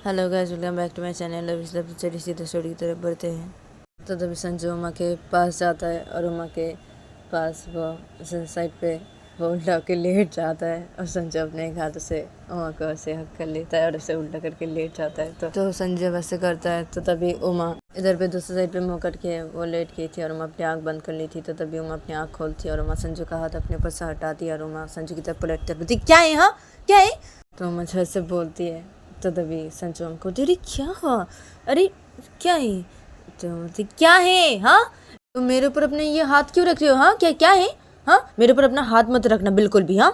Hello guys, welcome back to my channel. अभी सब चलिए सीधे स्टोरी की तरफ बढ़ते हैं। तो तभी संजू उमा के पास जाता है और उमा के पास वो साइड पे वो उल्टा के लेट जाता है और संजू अपने एक हाथों से उमा को ऐसे हक कर लेता है और उसे उल्टा करके लेट जाता है। तो संजय वैसे करता है। तो तभी उमा इधर पे दूसरी साइड पे मुँह करके वो लेट गई थी और उमा अपनी आँख बंद कर ली थी। तो तभी उमा अपनी आँख खोलती है और उमा संजू का हाथ अपने ऊपर से हटाती है और उमा संजू की तरफ पलटती है, बोलती क्या है हाँ क्या है। तो उमा झट से बोलती है। तो तभी संजू हमको, अरे क्या हुआ, अरे क्या है। तो बोलती क्या है हाँ, तुम मेरे ऊपर अपने ये हाथ क्यों रख रहे हो, हाँ क्या क्या है, हाँ मेरे ऊपर अपना हाथ मत रखना बिल्कुल भी, हाँ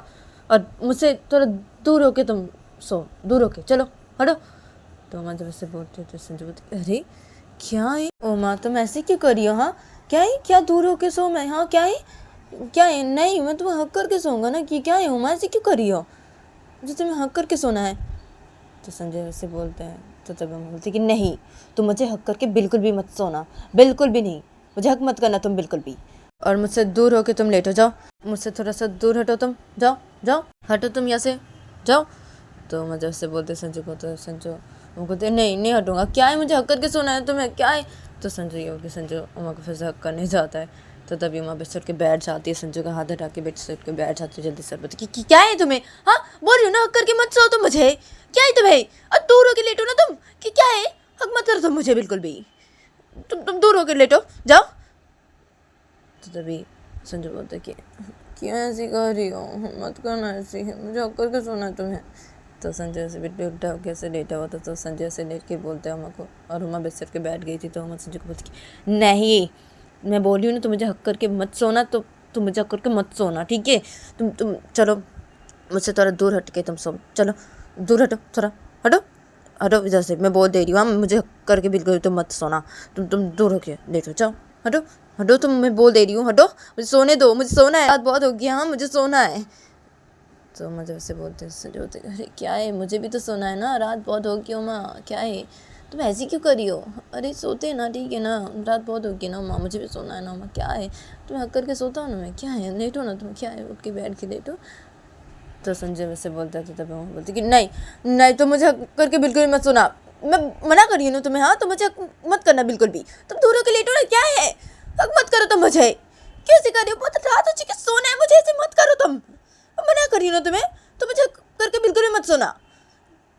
और मुझसे थोड़ा दूर होके तुम सो, दूर होके चलो हटो। तो उमा जब ऐसे बोलती है तो संजू बोलती अरे क्या है उमा, तुम ऐसे क्यों कर रही हो, हाँ क्या है, क्या दूर होके सो मैं, हाँ क्या है क्या है, नहीं मैं तुम्हें हक करके सोऊंगा ना, कि क्या है उमा ऐसे क्यों कर रही हो, मुझे तुम्हें हक करके सोना है। तो संजय वैसे बोलते हैं। तो तब हम बोलते कि नहीं तुम मुझे हक करके बिल्कुल भी मत सोना, बिल्कुल भी नहीं, मुझे हक मत करना तुम बिल्कुल भी, और मुझसे दूर होके तुम लेटो, जाओ मुझसे थोड़ा सा दूर हटो, तुम जाओ जाओ हटो तुम यहाँ से जाओ। तो मजा से बोलते संजू को। तो संजू वो कहते नहीं नहीं हटूंगा, क्या है मुझे हक करके सोना है तुम्हें, क्या है। तो संजू ये हो कि संजू उमा को फिर से हक करने जाता है। तो तभी उमा बेड से उठ के बैठ जाती है, संजू का हाथ हटा के बेड से उठ के बैठ जाती है जल्दी से, बोलती कि क्या है तुम्हें, हाँ बोल रही हो ना हक करके मत सो तुम मुझे, क्या है तुम्हें, और दूर होके लेटो ना तुम, कि क्या है हक मत करो तुम मुझे बिल्कुल भी, तुम दूर होके लेटो जाओ। तो तभी संजू बोलते कि क्यों ऐसी कर रही हो, मत करना ऐसी, मुझे हक करके सोना है तुम्हें। तो संजय से बेटे उल्टा होकर ऐसे लेटा हुआ था। तो संजय से लेट के बोलते हैं उमा को, और उमा बेड के बैठ गई थी। तो उमा संजय को बोलती कि नहीं मैं बोल रही हूँ ना, तुम मुझे हक करके मत सोना, तो तुम मुझे हक करके मत सोना, ठीक है, तुम चलो मुझसे थोड़ा दूर हट के तुम सो, चलो दूर हटो, थोड़ा हटो हटो इधर से, मैं बोल दे रही हूँ, हाँ मुझे हक करके बिल्कुल तुम मत सोना, तुम दूर होके लेटो, जाओ हटो हटो, तुम मैं बोल दे रही हूँ हटो, मुझे सोने दो, मुझे सोना है, रात बहुत हो गया, हाँ मुझे सोना है। तो मुझे वैसे बोलते संजय बोलते अरे क्या है, मुझे भी तो सोना है ना, रात बहुत हो गई माँ, क्या है तुम ऐसी क्यों करी हो, अरे सोते ना, ठीक है ना, रात बहुत हो गई ना माँ, मुझे भी सोना है ना माँ, क्या है तुम्हें हक करके सोता हूँ ना मैं, क्या है लेटो ना तुम, क्या है उठ के बैठ के लेटो। तो संजय वैसे बोलता है। तो तभी मैं बोलती कि नहीं नहीं तो मुझे हक करके बिल्कुल मत सोना, मैं मना कर रही हूँ ना तुम्हें, हाँ तो मुझे हक मत करना बिल्कुल भी, तुम दूर होकर लेटो ना, क्या है हक मत करो तुम मुझे, क्यों ऐसे कर रही हो, बहुत रात हो चुकी, सोना है मुझे, ऐसे मत करो तुम, मना कर रही हो ना तुम्हें, तो मुझे करके बिल्कुल भी मत सोना,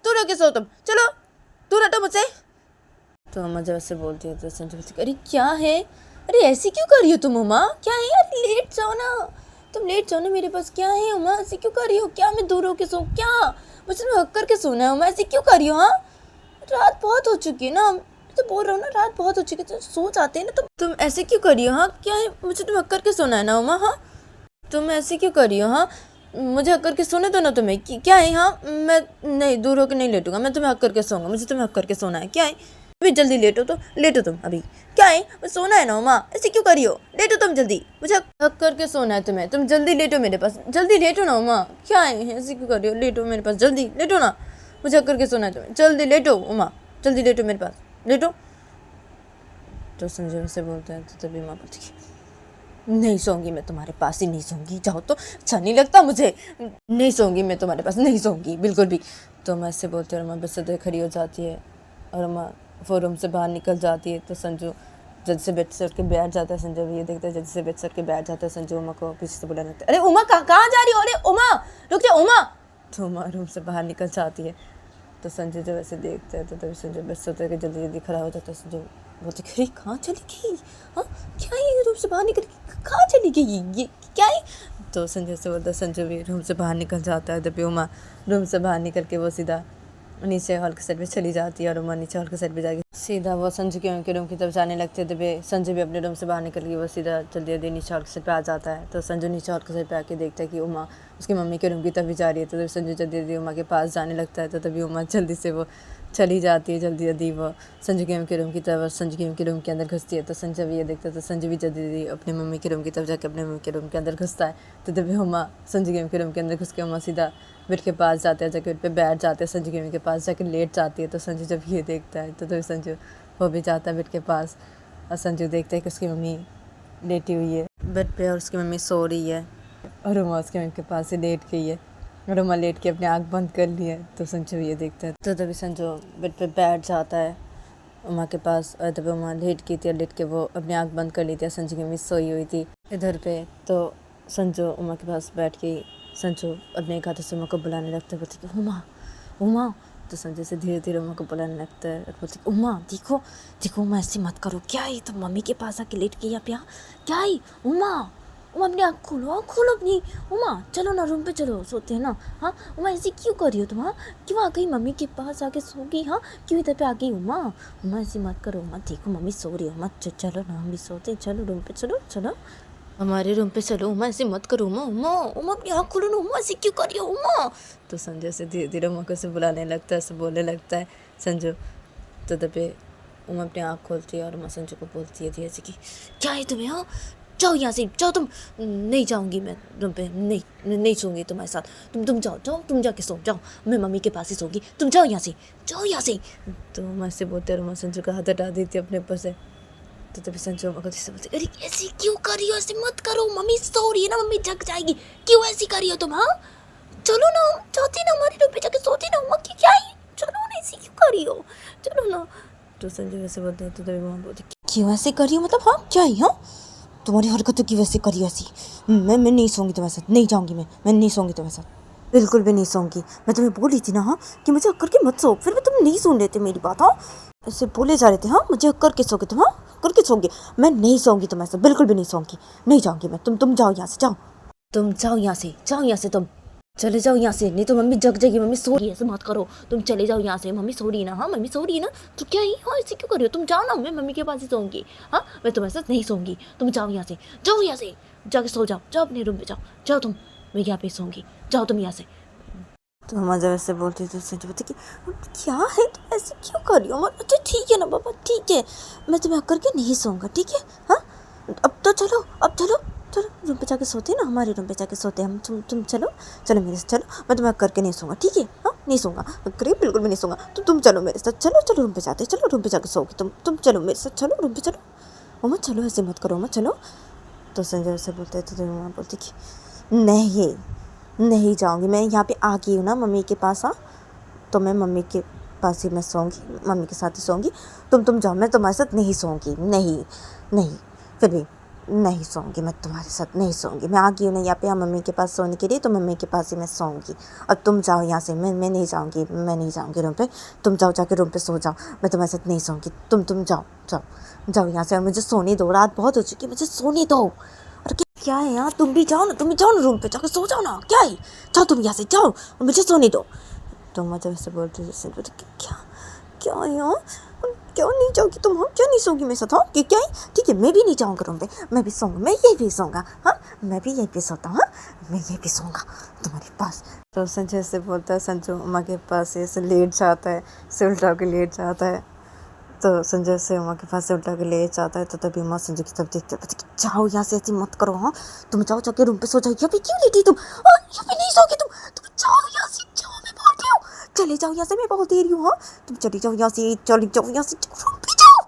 दूर होके सो तुम, चलो दूर हटो मुझसे। तो अम्मा जब ऐसे बोलती है तो संजय बोलती अरे क्या है, अरे ऐसी क्यों कर रही हो तुम उमा, क्या है यार, लेट जाओ ना, तुम लेट जाओ ना मेरे पास, क्या है उमा ऐसी क्यों कर रही हो, क्या मैं दूर होके सो, क्या मुझे तुम्हें हक करके सोना है उमा, ऐसी क्यों कर रही हो, हाँ रात बहुत हो चुकी है ना, तो बोल रहा हूँ ना रात बहुत हो चुकी है, तो सो जाते हैं ना, तुम ऐसे क्यों कर रही हो, हाँ क्या है मुझे तुम्हें हक करके सोना है ना उमा, हाँ तुम ऐसे क्यों कर रही हो, हाँ मुझे हक करके सोने दो ना तुम्हें, क्या है, हाँ मैं नहीं दूर होकर नहीं लेटूंगा, मैं तुम्हें हक करके सोऊंगा, मुझे तुम्हें हक करके सोना है, क्या है अभी जल्दी लेटो, तो लेटो तुम अभी, क्या है मुझे सोना है ना उमा, ऐसे क्यों करी हो, लेटो तुम जल्दी, मुझे हक करके सोना है तुम्हें, तुम जल्दी लेटो मेरे पास, जल्दी लेटो ना उमा, क्या है ऐसे क्यों कर रही हो, लेटो मेरे पास, जल्दी लेटो ना, मुझे हक करके सोना है तुम्हें, जल्दी लेटो उमा, जल्दी लेटो मेरे पास, लेटो। तो संजय से बोलता है। तो तभी माँ बोलती नहीं सोऊंगी मैं तुम्हारे पास ही नहीं सोऊंगी, जाओ तो, अच्छा नहीं लगता मुझे, नहीं सोऊंगी मैं तुम्हारे पास, नहीं सोऊंगी बिल्कुल भी। तो मैं ऐसे बोलती हूँ और माँ बस से खड़ी हो जाती है और माँ वो रूम से बाहर निकल जाती है। तो संजू जल्दी से बेड से उठ के बैठ जाता है, संजय भी ये देखता है, जल्दी से बेड से उठ के बैठ जाता है। संजू उमा को पीछे से बुलाने लगता है, अरे उमा कहाँ जा रही हो, अरे उमा रुक जा उमा। तो उमा रूम से बाहर निकल जाती है। तो संजय जब ऐसे देखते हैं तो तभी संजय बेड से उतर के जल्दी जल्दी खड़ा हो जाता है। संजय बोलते अरे कहाँ चली गई, हाँ क्या है ये रूम से बाहर निकल कहाँ चली गई, ये क्या है। तो संजय से बोलता है, संजय भी रूम से बाहर निकल जाता है। तभी उमा रूम से बाहर निकल के वो सीधा नीचे हॉल के साइड पे चली जाती है और उमा नीचे हॉल के साइड पे जाके सीधा वो संजय के उनके रूम की तरफ जाने लगते हैं। तभी संजय भी अपने रूम से बाहर निकल के वो सीधा जल्दी जल्दी नीचे हॉल के साइड पे आ जाता है। तो संजय नीचे हॉल के साइड पे आके देखता है कि उमा उसकी मम्मी के रूम की तरफ भी जा रही है। तो तभी संजय जल्दी जल्दी उमा के पास जाने लगता है। तो तभी उमा जल्दी से वो चली जाती है, जल्दी जल्दी वो संजय के रूम की तरफ, संजय के रूम के अंदर घुसती है। तो संजय भी ये देखता है तो संजय भी जल्दी जल्दी अपनी मम्मी के रूम की तरफ जाकर अपने मम्मी के रूम के अंदर घुसता है। तो तभी उमा संजय के रूम के अंदर घुस के उमा सीधा बेड के पास जाते हैं, जाके बेड पे बैठ जाते हैं, संजू के पास जाके लेट जाती है। तो संजू जब ये देखता है तो संजू वो भी जाता है बेड के पास और संजू देखता है कि उसकी मम्मी लेटी हुई है बेड पे और उसकी मम्मी सो रही है और उमा उसके मम्मी के पास ही लेट गई है। और उमा लेट के अपनी आँख बंद कर ली है। तो संजू ये देखता है। तो तभी संजू बेड पे बैठ जाता है उमा के पास, और तभी उमा लेट की थी और लेट के वो अपनी आँख बंद कर ली थी। संजू की मिस सोई हुई थी इधर पे। तो संजू उमा के पास बैठ के संजू अपने एक हाथों से उमा को बुलाने लगता है, बोलती है उमा उमा। तो संजय से धीरे धीरे उमा को बुलाने लगता है और बोलती उमा देखो देखो उमा ऐसे मत करो, क्या है तो मम्मी के पास आके लेट के यहाँ पे क्या है उमा उमा अपनी आँख खोलो अपनी उमा, चलो ना रूम पे चलो, सोते हैं ना। हाँ उमा ऐसे क्यों कर रही हो तुम? हाँ क्यों आ गई मम्मी के पास आके सो गई? हाँ क्यों इधर पे आ गई उमा? उमा ऐसे मत करो उमा, देखो मम्मी सो रही है उमा, चलो ना हम भी सोते हैं, चलो रूम पे चलो, चलो हमारे रूम पे चलो उमा, ऐसे मत करो उमा, उमा उमा अपनी आँख खोलो ना उमा, ऐसे क्यों कर रही हो उमा? तो संजय से धीरे धीरे उमा को से बुलाने लगता है, ऐसे बोलने लगता है संजू। तो तभी उमा अपनी आँख खोलती है और उमा संजू को बोलती है धीरे से कि क्या है तुम्हें? हाँ जाओ यहाँ से, जाओ तुम। नहीं जाऊँगी मैं रूम पे, नहीं सोऊंगी तुम्हारे साथ, तुम जाओ तुम जाके सो जाओ, मैं मम्मी के पास ही सोऊंगी, तुम जाओ यहाँ से। तो उमा से बोलते और उमा संजू का हाथ हटा देती है अपने ऊपर से। तो तभी संजू उमा को जैसे बोलती अरे ऐसे क्यों कर रही हो, ऐसे मत करो, मम्मी सो रही है ना, मम्मी जग जाएगी, क्यों ऐसी कर रही हो तुम? हाँ चलो ना, जाती ना हमारे रूम पे जाके सोती ना उमा, क्या है, चलो ना, ऐसी क्यों कर रही हो, चलो ना। तो संजू वैसे बोलते हैं। तो तभी उमा बोलती क्यों ऐसे कर रही हो, मतलब हाँ क्या है? हाँ तुम्हारी हरकतों की वैसे करी ऐसी, मैं नहीं सोऊंगी तुम्हारे साथ, नहीं जाऊंगी मैं नहीं सोऊंगी तुम्हारे साथ, बिल्कुल भी नहीं सोऊंगी। मैं तुम्हें बोली थी ना हाँ कि मुझे अक्कर के मत सो, फिर भी तुम नहीं सुन रहे थे मेरी बात। हाँ ऐसे बोले जा रहे थे, हाँ मुझे अक्कर के सोगे तुम, हाँ करके सोओगे, मैं नहीं सोऊंगी तुम्हारे साथ, बिल्कुल भी नहीं सोऊंगी, नहीं जाऊंगी मैं। तुम जाओ यहाँ से, जाओ तुम, जाओ यहाँ से तुम चले जाओ यहाँ से, नहीं तो मम्मी जग जाएगी, मम्मी सो रही है, ऐसे मत करो, तुम चले जाओ यहाँ से, मम्मी सो रही है ना। हाँ मम्मी सो रही है ना, तो क्या ही, हाँ ऐसे क्यों कर रही हो, तुम जाओ ना, मैं मम्मी के पास ही सोऊंगी। हाँ मैं तुम्हारे साथ नहीं सोऊंगी, तुम जाओ यहाँ से, जाके सो जाओ अपने रूम पे जाओ तुम, मैं यहाँ पे सोऊंगी, जाओ तुम यहाँ से। तो हम जब ऐसे बोलती तो उससे बोलती कि क्या है तुम ऐसे क्यों कर रही हो? अच्छा ठीक है ना बाबा, ठीक है, मैं तुम्हें करके नहीं सोऊंगा, ठीक है। हाँ अब तो चलो रूम पे जाके सोते हैं ना, हमारे रूम पे जाके सोते हैं हम, तुम चलो मेरे साथ, चलो मैं तुम्हें करके नहीं सोऊंगा, ठीक है। हाँ नहीं सोऊंगा, करीब बिल्कुल भी नहीं सोऊंगा, तो तुम चलो मेरे साथ, चलो रूम पे जाते, चलो रूम पे जाके सोओगी तुम चलो मेरे साथ, चलो रूम पे चलो मम्मा, चलो ऐसे मत करो मम्मा, चलो। तो संजय से बोलते थे तो मम्मा बोलती कि नहीं जाऊँगी, मैं यहाँ पे आ गई हूँ ना मम्मी के पास। हाँ तो मैं मम्मी के पास ही मैं सोऊंगी, मम्मी के साथ ही सोऊंगी, तुम जाओ, मैं तुम्हारे साथ नहीं सोऊंगी, नहीं फिर भी नहीं सोऊंगी, मैं तुम्हारे साथ नहीं सोऊंगी, मैं आ गई हूँ ना यहाँ पे मम्मी के पास सोने के लिए, तो मम्मी के पास ही मैं सोऊंगी। अब तुम जाओ यहाँ से, मैं नहीं जाऊँगी रूम पे, तुम जाओ जाके रूम पे सो जाओ, मैं तुम्हारे साथ नहीं सोऊंगी, तुम जाओ यहाँ से, और मुझे सोने दो, रात बहुत हो चुकी, मुझे सोने दो। और क्या है यार, तुम भी जाओ ना रूम पे जाकर सो जाओ ना, क्या है, जाओ तुम यहाँ से, जाओ और मुझे सोने दो। तो मैं जब से बोलती क्या है यार, क्यों नहीं जाओगी तुम? हाँ क्यों नहीं सोगी मेरे साथ? हाँ क्या है, ठीक है मैं भी नहीं जाऊँगा रूम पे, मैं भी सोऊंगा, मैं यही भी सोऊंगा। हाँ मैं भी यही पे सोता हूँ, मैं यही भी सोऊंगा तुम्हारे पास। तो संजय से बोलता है, संजू उमा के पास ऐसे लेट जाता है, से उल्टा के लेट जाता है। तो संजय से उमा के पास से उल्टा के ले जाता है। तो तभी उमा संजय की तरफ देखते हैं, जाओ यहाँ से, ऐसे मत करो। हाँ तुम जाओ जाके रूम पे सो जाओ, यहाँ पे क्यों लेटी तुम? यहाँ पे नहीं सोगी तुम जाओ यहाँ से, जाओ मैं बोलती हूँ, चले जाओ यहाँ से, मैं बहुत दे रही हूँ। हाँ तुम चली जाओ यहाँ से, चली जाओ यहाँ से, रूम पे जाओ।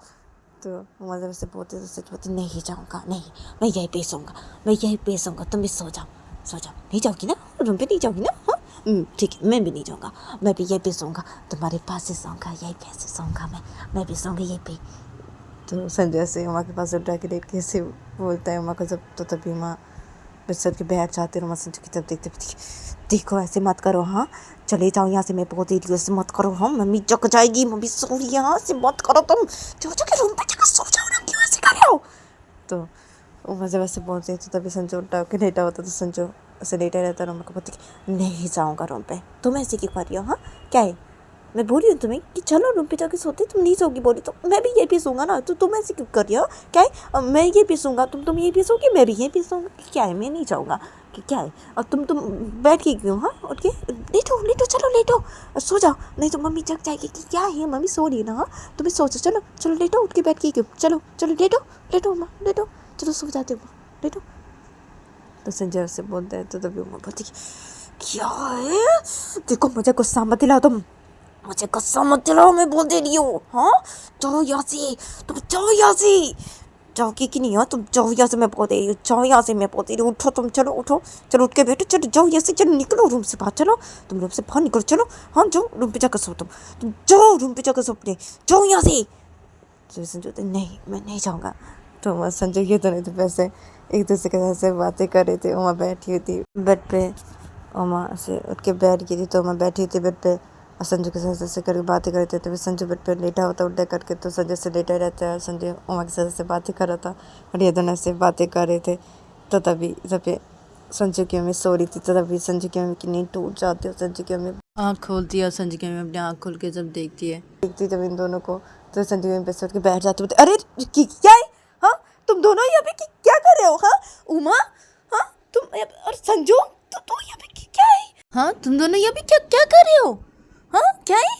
तो उमा जब से बोलते तो सच बोलती नहीं जाऊँगा, नहीं मैं यहीं पे सोऊंगा, तुम भी सो जाओ नहीं जाओगी ना रूम पे, नहीं जाओगी ना? हाँ ठीक है मैं भी नहीं जाऊँगा, मैं भी यहीं पे सोऊंगा, तुम्हारे पास ही सोऊंगा, यहीं पे ऐसे सोऊंगा, मैं भी सोऊंगी यहीं पे। तो संजय से उमा के पास उल्टा के लेट के ऐसे बोलता है उमा को जब। तो तभी उमा बिस्तर के बैठ जाते हैं, उमा संजय की तरफ देखते देखो ऐसे मत करो, हाँ चले जाओ यहाँ से, मैं बहुत देरी ऐसे मत करो, हाँ मम्मी जग जाएगी, मम्मी सो रही है, हाँ ऐसे मत करो तुम, जाओ जाके रूम पे जाकर सो जाओ ना, क्यों ऐसे कर रहे हो? तो उमा जब ऐसे बोलते हैं तो तभी संजू उल्टा के लेटा होता, तो संजू ऐसे लेटा रहता है, उमा को बोलती नहीं जाऊँगा रूम पे, तुम ऐसे क्यों कर रही हो? हाँ क्या है, मैं बोली हूँ तुम्हें कि चलो रूम पे जाके सोते, तुम नहीं सोगी बोली, तो मैं भी यही पे सोऊंगा ना, तो तुम ऐसे क्यों कर रही हो? क्या है, मैं ये भी सोऊंगा, तुम ये भी सोगी, मैं भी ये भी सोऊंगा, क्या है मैं नहीं जाऊँगा, कि क्या है, और तुम बैठ के क्यों? हाँ उठ के लेटो चलो लेटो, सो जाओ, नहीं तो मम्मी जग जाएगी, कि क्या है मम्मी सो रही है ना। हाँ तुम्हें सोचो, चलो लेटो, उठ के बैठ के क्यों, चलो लेटो अम्मा, लेटो, चलो सो जाते हो लेटो। तो संजय से बोलता है। तो तभी उमा बोलती क्या है, देखो मुझे गुस्सा मत दिलाओ, मुझे गुस्सा मत दिलाओ, मैं बोल दे रही हूँ। हाँ जाओ यहाँ से, तुम जाओ यहाँ से, जाओगी कि नहीं? हाँ तुम जाओ यहाँ से, मैं बोल रही हूँ, जाओ यहाँ से, मैं बोल रही हूँ, उठो तुम, चलो उठो, चलो उठ के बैठो, चलो जाओ यहाँ से, चलो निकलो रूम से बाहर, चलो तुम रूम से बाहर निकलो, चलो हाँ जाओ रूम पे जाकर सो, तुम जाओ रूम पे जाकर सो अपने, जाओ यहाँ से। तो संजू बोलते नहीं मैं नहीं जाऊँगा। तो वहाँ संजू ये तो नहीं थे वैसे एक दूसरे के साथ से बातें कर रहे थे। उमा बैठी हुई थी बेड पे, उमा से उठ के बैठ गई थी, तो उमा बैठी हुई थी बेड पे और संजू के साथ ऐसे करके बातें कर रहे थे। तो फिर संजू बेड पे लेटा होता उल्टा करके, तो संजू से लेटा रहता है, संजू उमा के साथ ऐसे बातें कर रहा था और ये दोनों ऐसे बातें कर रहे थे। तो तभी संजू की मम्मी सो रही थी, तो तभी संजू की मम्मी की नींद टूट जाती है। संजू की मम्मी आँख खोलती है और संजू की मम्मी अपनी आँख खोल के जब देखती है जब इन दोनों को, तो संजू की मम्मी पे सो के बैठ जाती है। अरे क्या है? हाँ तुम दोनों यहाँ पे क्या कर रहे हो? हाँ उमा, हाँ तुम और संजू तो यहाँ पे क्या है? हाँ तुम दोनों यहाँ पे क्या क्या कर रहे हो? हाँ क्या है?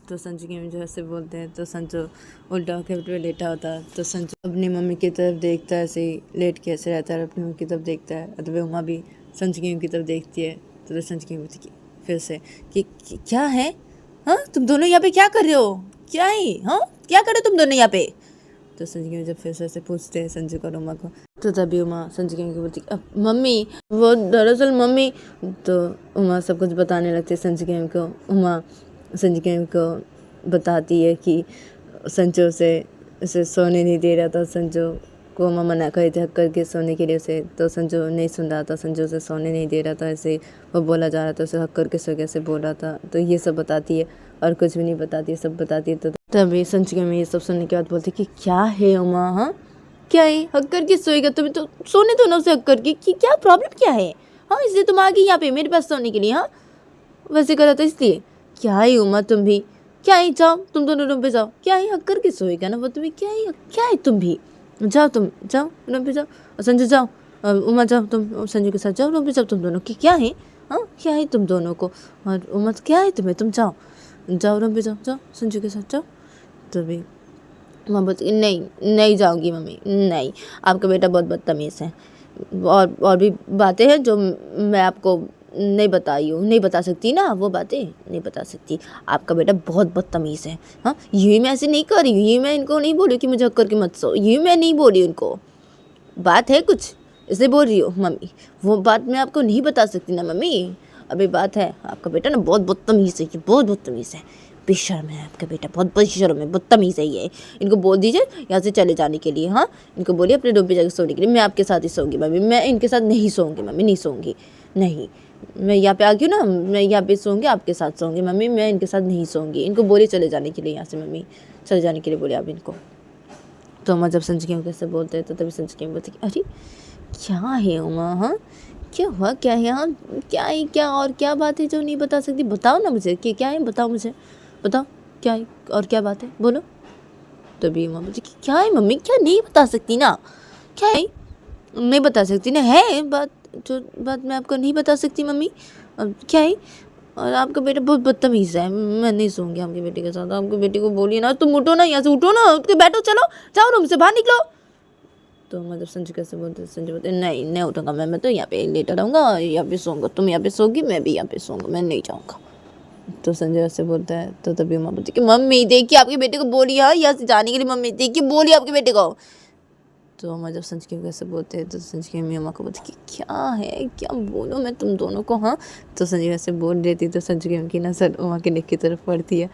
तो संजू की मम्मी जो ऐसे बोलते हैं, तो संजू उल्टा होकर पे लेटा होता है। तो संजू अपनी मम्मी की तरफ देखता है, ऐसे ही लेट के ऐसे रहता है, अपनी मम्मी की तरफ देखता है। तो वह उमा भी संजू की मम्मी की तरफ देखती है। तो संजू की मम्मी फिर से कि क्या है? हाँ तुम दोनों यहाँ पे क्या कर रहे हो? क्या है? हाँ क्या कर रहे हो तुम दोनों यहाँ पे? तो संजू की मम्मी जब फिर से ऐसे पूछते हैं संजू और उमा को, तो तभी उमा संजू की मम्मी को बोलती मम्मी वो दरअसल मम्मी। तो उमा सब कुछ बताने लगती है संजू की मम्मी को। उमा संजू की मम्मी को बताती है कि संजू उसे सोने नहीं दे रहा था, संजू को उमा मना कर थे हक करके सोने के लिए उसे, तो संजू नहीं सुन रहा था, संजू उसे सोने नहीं दे रहा था, ऐसे वो बोला जा रहा था, उसे हक करके सो गया ऐसे बोल रहा था। तो ये सब बताती है और कुछ भी नहीं बताती है, सब बताती है। तो तभी संजू की मम्मी ये सब सुनने के बाद बोलती कि क्या है उमा? हाँ क्या है? हक करके सोएगा? तुम्हें तो सोने दो ना उसे हक करके, कि क्या प्रॉब्लम क्या है? हाँ इसलिए तुम आ गई यहाँ पे मेरे पास सोने के लिए? हाँ वैसे करा था इसलिए? क्या है उमा तुम भी? क्या है? जाओ तुम दोनों रूम पे जाओ। क्या है? हक करके सोएगा ना वो तुम्हें? क्या है तुम भी? जाओ तुम जाओ रूम पे जाओ, और संजू जाओ, और उमा जाओ, तुम संजू के साथ जाओ रूम पे जाओ तुम दोनों। कि क्या है? हाँ क्या है तुम दोनों को? और उमा क्या है तुम्हें? तुम जाओ जाओ रूम पे जाओ, जाओ संजू के साथ जाओ। तभी उमा बोलती नहीं जाऊँगी मम्मी, नहीं आपका बेटा बहुत बदतमीज़ है, और भी बातें हैं जो मैं आपको नहीं बता सकती ना, वो बातें नहीं बता सकती। आपका बेटा बहुत बदतमीज़ है। हाँ ये मैं ऐसे नहीं कर रही हूँ, ये मैं इनको नहीं बोल रही कि मुझे हक करके मत सो, ये मैं नहीं बोल रही हूँ इनको, बात है कुछ इसलिए बोल रही हूँ मम्मी, वो बात मैं आपको नहीं बता सकती ना मम्मी। अभी बात है आपका बेटा ना बहुत बदतमीज़ है, ये बहुत बदतमीज़ है, बेशर्म है आपका बेटा, बहुत बेशर्म है, बदतमीज़ है ये। इनको बोल दीजिए यहाँ से चले जाने के लिए। हाँ इनको बोलिए अपने रूम पे जाकर सोने के लिए, मैं आपके साथ ही सोऊंगी मम्मी, मैं इनके साथ नहीं सोऊंगी मम्मी, नहीं सोऊंगी, नहीं मैं यहाँ पे आ गई हूँ ना, मैं यहाँ पे सोऊंगी, आपके साथ सोऊंगी मम्मी, मैं इनके साथ नहीं सोऊंगी। इनको बोलिए चले जाने के लिए यहाँ से मम्मी, चले जाने के लिए बोलिए आप इनको। तो उमा जब संजू की मम्मी कैसे बोलते हैं, तो तभी संजू की मम्मी बोलती अरे क्या है उमा? हाँ क्या हुआ? क्या है? हाँ क्या है? क्या और क्या बात है जो नहीं बता सकती? बताओ ना मुझे कि क्या है, बताओ मुझे, बताओ क्या है और क्या बात है, बोलो। तभी उमा बोलती क्या है मम्मी? क्या नहीं बता सकती ना? क्या है नहीं बता सकती ना? है बात, जो बात मैं आपको नहीं बता सकती मम्मी। अब क्या है? और आपका बेटा बहुत बदतमीज़ है, मैं नहीं सोऊंगी आपके बेटे के साथ। आपके बेटे को बोलिए ना, तुम उठो ना यहाँ से, उठो ना, उठ के बैठो, चलो जाओ रूम से बाहर निकलो। तो मतलब संजू कैसे बोलते, संजू बोलते नहीं उठूंगा मैं तो यहाँ पे लेटा रहूँगा, यहाँ पे सोऊंगा, तुम यहाँ पे सोगी, मैं भी यहाँ पे सोऊंगा, मैं नहीं जाऊँगा। तो संजय ऐसे बोलता है। तो तभी उमा बोलती कि मम्मी देखिए आपके बेटे को बोलिए, हाँ यहाँ से जाने के लिए, मम्मी देखिए बोलिए आपके बेटे को। तो उमा जब संजय के कैसे बोलते हैं, तो संजय की मम्मी उमा को बोलती कि क्या है, क्या बोलो मैं तुम दोनों को? हाँ तो संजय वैसे बोल देती, तो संजय की मम्मी की नजर उमा के नेक की तरफ पड़ती है।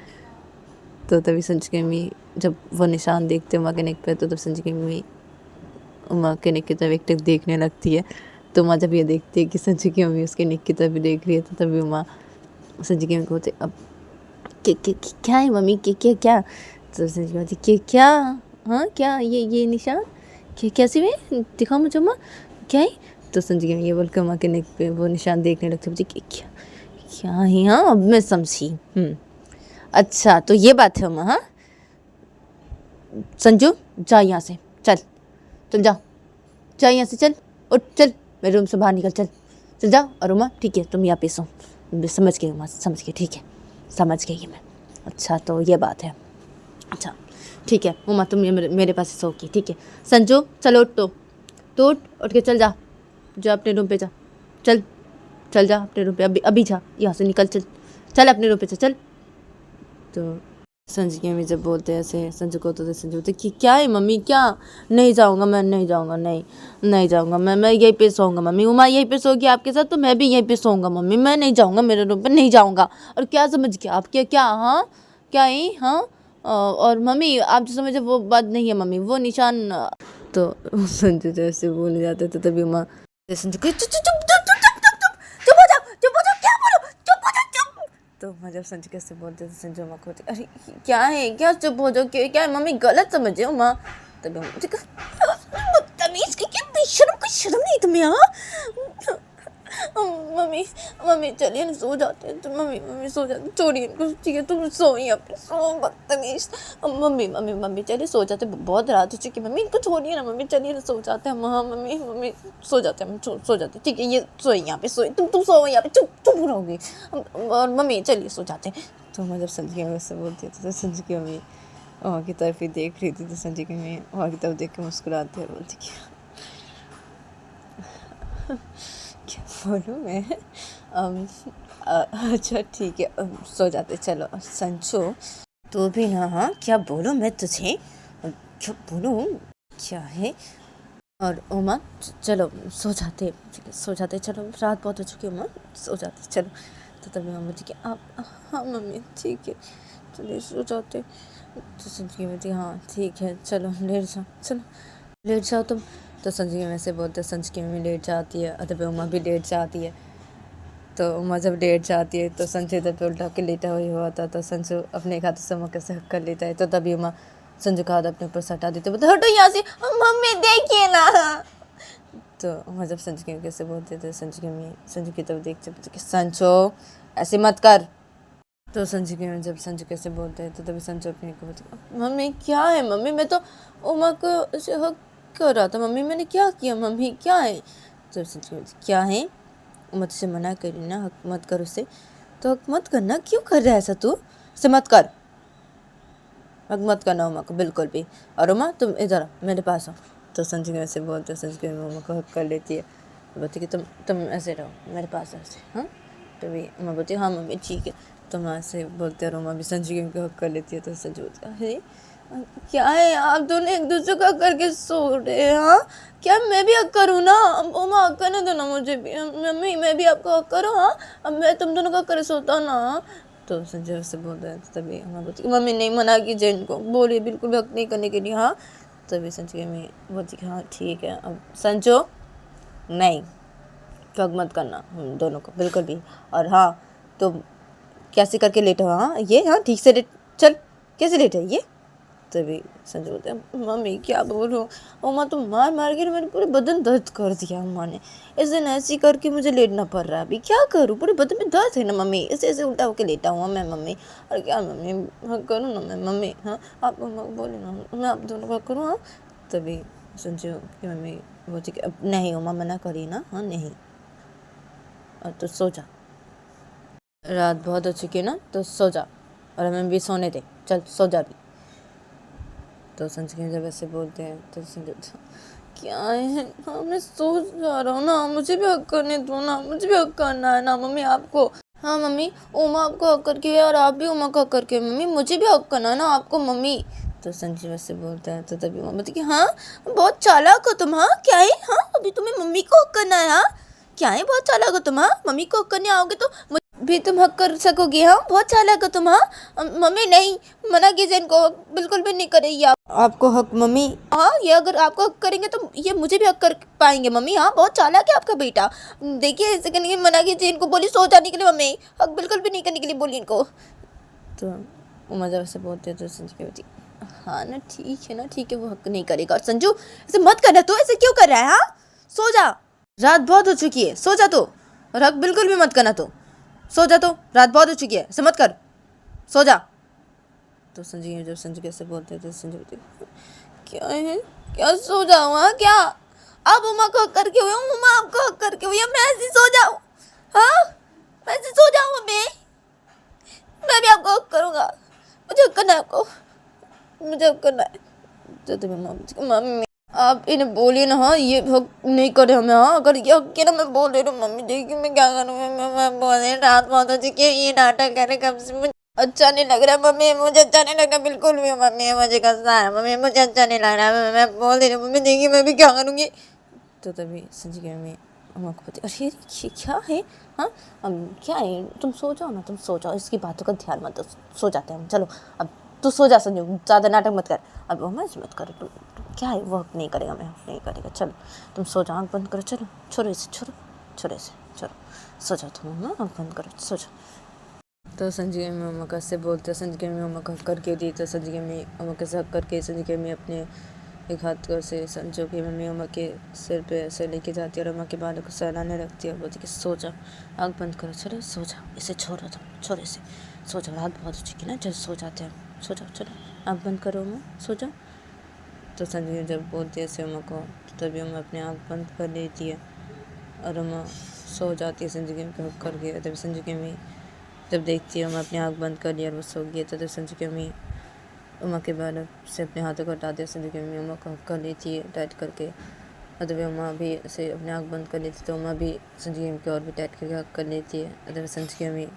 तो तभी संजय की मम्मी जब वो निशान देखते उमा के नेक पे, तो तब संजय की मम्मी उमा के नेक की तरफ एक टक देखने लगती है। तो उमा जब ये देखती है कि संजय की मम्मी उसके नेक की तरफ देख रही है, तो तभी उमा संजय की मम्मी को बोलते अब क्या है मम्मी, क्या? तो संजय बोलती क्या? हाँ क्या ये निशान कैसे में? दिखाओ मुझे अम्मा, क्या है? तो संजय की मम्मी ये बोलकर उमा के नेक पे वो निशान देखने लगते, मुझे क्या है? हाँ अब मैं समझी। अच्छा तो ये बात है उमा। हाँ संजू जा यहाँ से, चल जा यहाँ से, चल उठ, चल मेरे रूम से बाहर निकल, चल जाओ। और उमा ठीक है तुम यहाँ पे सो, समझ गई उमा, समझ गई, ठीक है समझ गई मैं। अच्छा तो ये बात है, अच्छा ठीक है उमा तुम ये मेरे पास सोओगी, ठीक है। संजू चलो उठ, तो उठ के चल जा अपने रूम पे जा, चल जा अपने रूम पे, अभी जा यहाँ से निकल, चल अपने रूम पे चल। तो संजू की मम्मी जब बोलते हैं ऐसे संजू को तो संजू बोलते कि क्या है मम्मी क्या, नहीं जाऊँगा मैं, नहीं जाऊँगा, नहीं जाऊँगा मैं यहीं पे सोऊंगा मम्मी, उमा यहीं पे सोगी आपके साथ तो मैं भी यहीं पे सोऊंगा मम्मी, मैं नहीं जाऊँगा, मेरे रूम पे नहीं जाऊँगा। और क्या समझ के आप क्या हाँ क्या ही हाँ और मम्मी आप जो समझे वो बात नहीं है मम्मी, वो निशान तो संजू जैसे बोले जाते थे तभी उमा संजू को चुप चुप चुप चुप चुप चुप चुप चुप हो जाओ, चुप हो जाओ, क्या बोलो, चुप हो जाओ, चुप। तो मैं जब संजू कैसे बोलते थे संजू अम्मा को बोलती, अरे क्या है, क्या चुप हो जाओ, क्या है मम्मी, गलत समझे उमा। तभी बदतमीज की, क्या बेशर्म, कोई शर्म नहीं तुम्हें हाँ। मम्मी मम्मी चलिए ना सो जाते हैं, तो मम्मी सो जाते, छोड़िए इनको, ठीक है तुम सो यहाँ पे सो, बदतमीज। मम्मी चलिए सो जाते, बहुत रात हो चुकी मम्मी, इनको छोड़िए ना मम्मी, चलिए ना सो जाते हैं। हाँ मम्मी सो जाते हैं, हम सो जाते हैं, ठीक है ये सोए यहाँ पे, सोए तुम सो यहाँ पे, चुप रहोगी और मम्मी चलिए सो जाते हैं। तो मैं जब संजू की मम्मी से बोलती थी तो संजू की मम्मी वहाँ की तरफ ही देख रही थी, तो संजू की मम्मी वहाँ की तरफ देख के मुस्कुराती और बोलती क्या बोलूँ मैं अच्छा ठीक है सो जाते, चलो संजू तो भी ना, हाँ क्या बोलूँ मैं तुझे, क्या बोलूँ क्या है। और उमा चलो सो जाते चलो, रात बहुत हो चुकी है उमा, सो जाते चलो। तो तभी मम्मी जी कि आप हाँ मम्मी ठीक है चलिए सो जाते। तो संजू की मम्मी हाँ ठीक है चलो लेट जाओ तुम। तो संजू की मम्मी से बोलते, संजू की मम्मी लेट जाती है और तभी उमा भी लेट जाती है। तो उमा जब लेट जाती है तो संजू इधर पे उल्टा के लेटा हुआ था, तो संजू अपने हाथ से उमा कैसे हक कर लेता है। तो तभी उमा संजू का हाथ अपने ऊपर सटा देते, बोलते हटो यहाँ से मम्मी देखिए ना। तो उमा जब संजू की मम्मी कैसे बोलते थे, संजू की मम्मी संजू की तरफ देखते बोलते कि संजू ऐसे मत कर। तो संजू की मम्मी जब संजू कैसे बोलते हैं तो तभी संजू अपने को बोलते, मम्मी क्या है मम्मी, मैं तो उमा को ऐसे हक कर रहा था मम्मी, मैंने क्या किया मम्मी क्या है। तो संजू क्या है, उमा तुझसे मना करी ना हक मत कर उससे, तो हक मत करना, क्यों कर रहा है ऐसा तू, से मत कर, हक मत करना उमा को बिल्कुल भी। और उमा तुम इधर मेरे पास आओ। तो संजू ऐसे बोलते, संजू की उमा को हक कर लेती है, बोलती कि तुम ऐसे रहो मेरे पास ऐसे हाँ। तभी उमा बोलती हाँ मम्मी ठीक है। तो मैं ऐसे बोलते और उमा भी संजू की हक कर लेती है। तो संजू बोलती अरे क्या है आप दोनों एक दूसरे को हक करके सो रहे हैं हाँ, क्या मैं भी हक करूँ ना, उमा हक करने दो ना मुझे भी, मम्मी मैं भी आपको हक करूँ हाँ, अब मैं तुम दोनों का हक करे सोता ना। तो संजय से बोल रहे थे, तभी हमारे बोलती मम्मी नहीं मना कीजिए इनको, बोलिए बिल्कुल भी हक नहीं करने के लिए हाँ। तभी संजय में बोलती कि हाँ ठीक है, अब संजो नहीं हक मत करना हम दोनों को बिल्कुल भी। और हाँ तो कैसे करके लेटे हो हाँ ये, हाँ ठीक से लेट, चल कैसे लेटे है ये। तभी संजू बोलते हैं मम्मी क्या बोलूँ, उमा तो मार के मेरे पूरे बदन दर्द कर दिया उमा ने, इस दिन ऐसी करके मुझे लेटना पड़ रहा है, अभी क्या करूँ, पूरे बदन में दर्द है ना मम्मी, ऐसे उल्टा होकर लेटा हुआ मैं मम्मी। और क्या मम्मी हाँ करूँ ना मैं मम्मी, हाँ आप उमा को बोले ना मैं आप दोनों का करूँ हाँ। तभी संजू की मम्मी बोलती कि अब नहीं उमा मना करी ना हाँ नहीं, और तो सो जा, रात बहुत हो चुकी है ना तो सो जा, और हमें भी सोने दे, चल सो जा भी। तो संजू की जब ऐसे बोलते हैं तो संजू क्या है हाँ मैं सो जा रहा हूँ ना, मुझे भी हक करने दो ना, मुझे भी हक करना है ना मम्मी आपको, हाँ मम्मी उमा आपको हक करके और आप भी उमा को हक करके मम्मी, मुझे भी हक करना है ना आपको मम्मी। तो संजू वैसे बोलता है तो तभी उमा बोलती कि हाँ बहुत चालाक हो तुम हाँ, क्या है हाँ अभी तुम्हें मम्मी को हक करना है हाँ, क्या है बहुत चालाक हो तुम हाँ, मम्मी को हक करने आओगे तो भी तुम हक कर सकोगी हाँ, बहुत चालाक हो तुम हाँ। मम्मी नहीं मना कीजिए इनको, बिल्कुल भी नहीं करेगी आपको हक मम्मी, हाँ ये अगर आपको हक करेंगे तो ये मुझे भी हक कर पाएंगे मम्मी, हाँ बहुत चालाक है आपका बेटा, देखिए ऐसे करने के मना कीजिए इनको, बोली सो जाने के लिए मम्मी, हक बिल्कुल भी नहीं करने के लिए बोली इनको। तो उमा जब से बोलते हैं तो संजू की बेटी हाँ ना ठीक है वो हक नहीं करेगा। और संजू ऐसे मत करना, तू ऐसे क्यों कर रहा है हाँ, सो जा रात बहुत हो चुकी है, सो जा तू, और हक बिल्कुल भी मत करना, तो सो जा, तो रात बहुत हो चुकी है ऐसे मत कर, सो जा। तो संजू जब संजू कैसे बोलते थे संजू बोलते क्या है क्या सो जाऊँ हाँ, क्या आप उमा को हक करके हुए, उमा आपको हक करके हुई, मैं ऐसे सो जाऊँ हाँ, मैं ऐसे सो जाऊँ मम्मी, मैं भी आपको हक करूँगा, मुझे हक करना है आपको, मुझे हक करना है। तो तुम्हें मम्मी आप इन्हें बोलिए ना हाँ ये हक नहीं करे हमें हाँ, अगर ये हक के ना मैं बोल दे रही हूँ मम्मी देखिए मैं क्या करूँ, मैं बोल रही रात बहुत हो चुकी है, ये नाटक करे कब से अच्छा नहीं लग रहा मम्मी, मुझे अच्छा नहीं लग रहा बिल्कुल भी मम्मी, मुझे गुस्सा है मम्मी, मुझे अच्छा नहीं लग रहा। मैं बोल दे रही हूँ मम्मी, देखिए मैं भी क्या करूँगी। तो तभी संजय की मम्मी अम्मा को बोलती, अरे ये क्या है? हाँ, अब क्या है, तुम सो जाओ ना, तुम सो जाओ, इसकी बातों का ध्यान मत दो, सो जाते हैं हम, चलो अब तू सो जा संजू, ज़्यादा नाटक मत कर। अब अम्मा ऐसे मत करो, तुम क्या है, वो नहीं करेगा, मैं नहीं करेगा, चलो तुम सो जाओ, आँख बंद करो, चलो छोड़ो इसे, छोड़ो छोड़ो इसे, छोड़ो, सो जाओ तुम, अम्मा आँख बंद करो, सो जाओ। तो संजय की मम्मी अम्मा का से बोलते, संजय की मम्मी अम्मा का हक करके दी, तो संजय की मम्मी अम्मा के से हक करके संजय की मम्मी अपने एक हाथ को से संजू की मम्मी अम्मा के सिर पे ऐसे लेके जाती है और अम्मा के बालों को सहलाने रखती है और बोलती कि सो जाओ, आँख बंद करो, चलो सो जाओ, इसे छोड़ो, तुम छोड़ो इसे, सो जाओ, रात बहुत हो चुकी ना, चलो सो जाते हैं, सो जाओ, चलो आँख बंद करो अम्मा, सो जाओ। तो संजू जब बोलती है ऐसे अम्मा को, तो तभी अम्मा अपनी आँख बंद कर लेती है और अम्मा सो जाती है संजू की मम्मी हक करके। तभी संजू की मम्मी जब देखती है अम्मा अपनी आँख बंद कर लिया और वो सो गई, तो तब संजू की मम्मी अम्मा के बालों से अपने हाथों को हटा दिया, संजू की मम्मी अम्मा को हक कर लेती है टाइट करके, और तभी अम्मा भी ऐसे अपने आँख बंद कर लेती, तो अम्मा भी संजू की मम्मी को और भी टाइट करके हक कर लेती है। और तभी संजू की मम्मी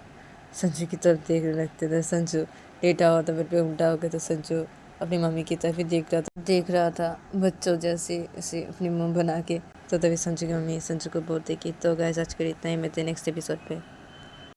संजू की तरफ देखने लगते थे, संजू लेटा हुआ था बेड पे उल्टा हो गया, तो संजू अपनी मम्मी की तरफ ही देख रहा था बच्चों जैसे ऐसे अपनी मुँह बना के। तो तभी संजू की मम्मी संजू को बोलते कि तो गाइस आज के लिए इतना ही, मिलते हैं नेक्स्ट एपिसोड पे।